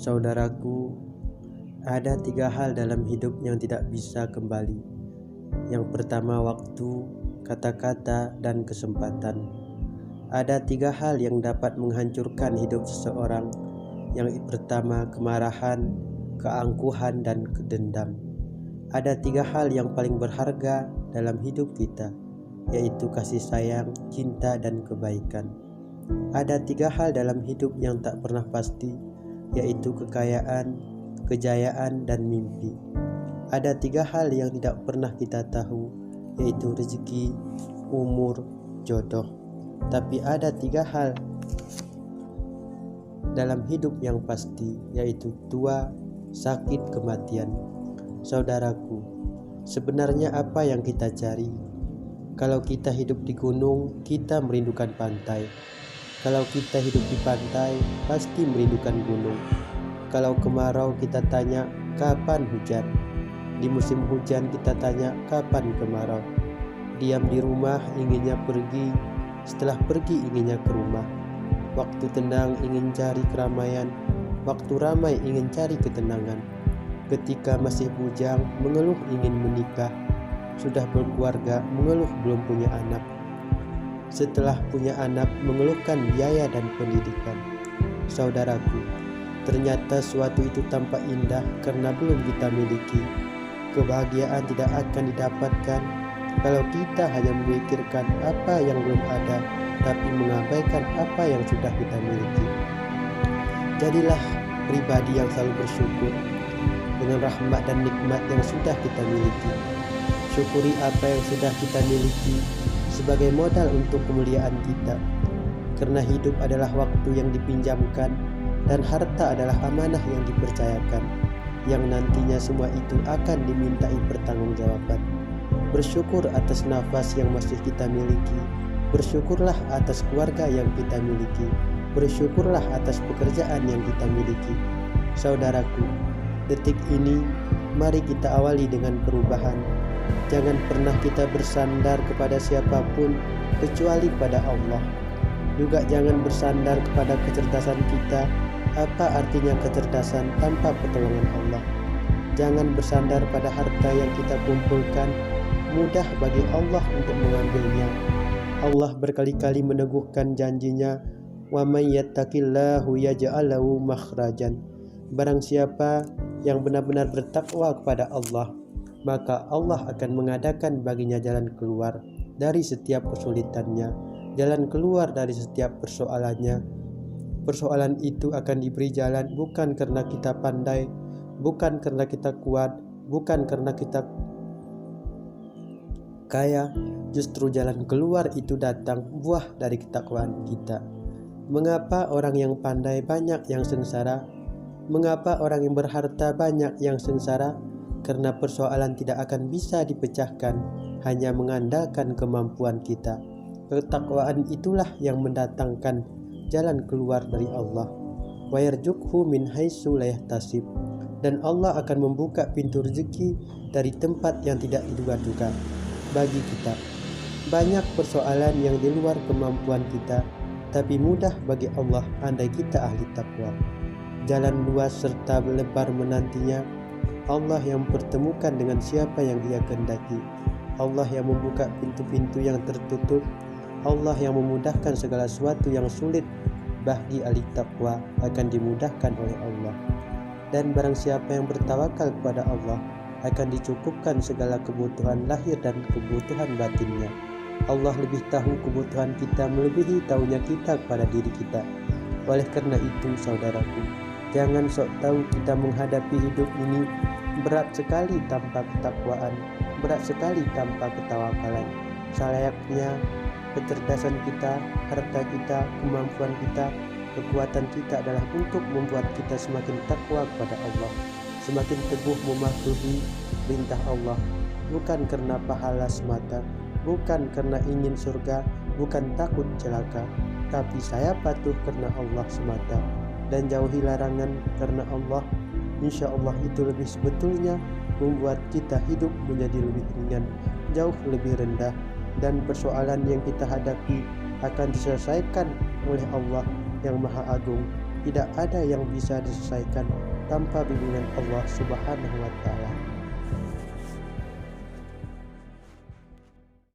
Saudaraku, ada 3 hal dalam hidup yang tidak bisa kembali. Yang pertama waktu, kata-kata, dan kesempatan. Ada 3 hal yang dapat menghancurkan hidup seseorang. Yang pertama kemarahan, keangkuhan, dan dendam. Ada 3 hal yang paling berharga dalam hidup kita, yaitu kasih sayang, cinta, dan kebaikan. Ada 3 hal dalam hidup yang tak pernah pasti, yaitu kekayaan, kejayaan, dan mimpi. Ada 3 hal yang tidak pernah kita tahu, yaitu rezeki, umur, jodoh. Tapi ada 3 hal dalam hidup yang pasti, yaitu tua, sakit, kematian. Saudaraku, sebenarnya apa yang kita cari? Kalau kita hidup di gunung, kita merindukan pantai. Kalau kita hidup di pantai, pasti merindukan gunung. Kalau kemarau, kita tanya kapan hujan. Di musim hujan kita tanya kapan kemarau. Diam di rumah inginnya pergi, setelah pergi inginnya ke rumah. Waktu tenang ingin cari keramaian, waktu ramai ingin cari ketenangan. Ketika masih bujang mengeluh ingin menikah, sudah berkeluarga mengeluh belum punya anak. Setelah punya anak mengeluhkan biaya dan pendidikan. Saudaraku, ternyata suatu itu tampak indah karena belum kita miliki. Kebahagiaan tidak akan didapatkan kalau kita hanya memikirkan apa yang belum ada, tapi mengabaikan apa yang sudah kita miliki. Jadilah pribadi yang selalu bersyukur dengan rahmat dan nikmat yang sudah kita miliki. Syukuri apa yang sudah kita miliki sebagai modal untuk kemuliaan kita. Karena hidup adalah waktu yang dipinjamkan dan harta adalah amanah yang dipercayakan, yang nantinya semua itu akan dimintai pertanggungjawaban. Bersyukur atas nafas yang masih kita miliki. Bersyukurlah atas keluarga yang kita miliki. Bersyukurlah atas pekerjaan yang kita miliki. Saudaraku, detik ini mari kita awali dengan perubahan. Jangan pernah kita bersandar kepada siapapun kecuali pada Allah. Juga jangan bersandar kepada kecerdasan kita. Apa artinya kecerdasan tanpa pertolongan Allah? Jangan bersandar pada harta yang kita kumpulkan. Mudah bagi Allah untuk mengambilnya. Allah berkali-kali meneguhkan janjinya, "Wa may yattaqillahu yaj'al lahu makhrajan." Barang siapa yang benar-benar bertakwa kepada Allah, maka Allah akan mengadakan baginya jalan keluar dari setiap kesulitannya, jalan keluar dari setiap persoalannya. Persoalan itu akan diberi jalan bukan karena kita pandai, bukan karena kita kuat, bukan karena kita kaya. Justru jalan keluar itu datang buah dari ketakwaan kita. Mengapa orang yang pandai banyak yang sengsara? Mengapa orang yang berharta banyak yang sengsara? Karena persoalan tidak akan bisa dipecahkan hanya mengandalkan kemampuan kita. Ketakwaan itulah yang mendatangkan jalan keluar dari Allah. Wa yarzuqhu min haitsu la yahtasib. Dan Allah akan membuka pintu rezeki dari tempat yang tidak diduga-duga bagi kita. Banyak persoalan yang di luar kemampuan kita, tapi mudah bagi Allah andai kita ahli takwa. Jalan luas serta lebar menantinya. Allah yang mempertemukan dengan siapa yang Dia kehendaki. Allah yang membuka pintu-pintu yang tertutup. Allah yang memudahkan segala sesuatu yang sulit bagi ahli takwa akan dimudahkan oleh Allah. Dan barang siapa yang bertawakal kepada Allah akan dicukupkan segala kebutuhan lahir dan kebutuhan batinnya. Allah lebih tahu kebutuhan kita melebihi tahunya kita kepada diri kita. Oleh karena itu, saudaraku, jangan sok tahu kita menghadapi hidup ini berat sekali tanpa ketakwaan, berat sekali tanpa ketawakalan. Selayaknya kecerdasan kita, harta kita, kemampuan kita, kekuatan kita adalah untuk membuat kita semakin takwa kepada Allah, semakin teguh mematuhi perintah Allah, bukan karena pahala semata, bukan karena ingin surga, bukan takut celaka, tapi saya patuh karena Allah semata dan jauhi larangan karena Allah. Insya Allah itu lebih sebetulnya membuat kita hidup menjadi lebih ringan, jauh lebih rendah, dan persoalan yang kita hadapi akan diselesaikan oleh Allah yang Maha Agung, tidak ada yang bisa diselesaikan tanpa bimbingan Allah Subhanahu wa Ta'ala.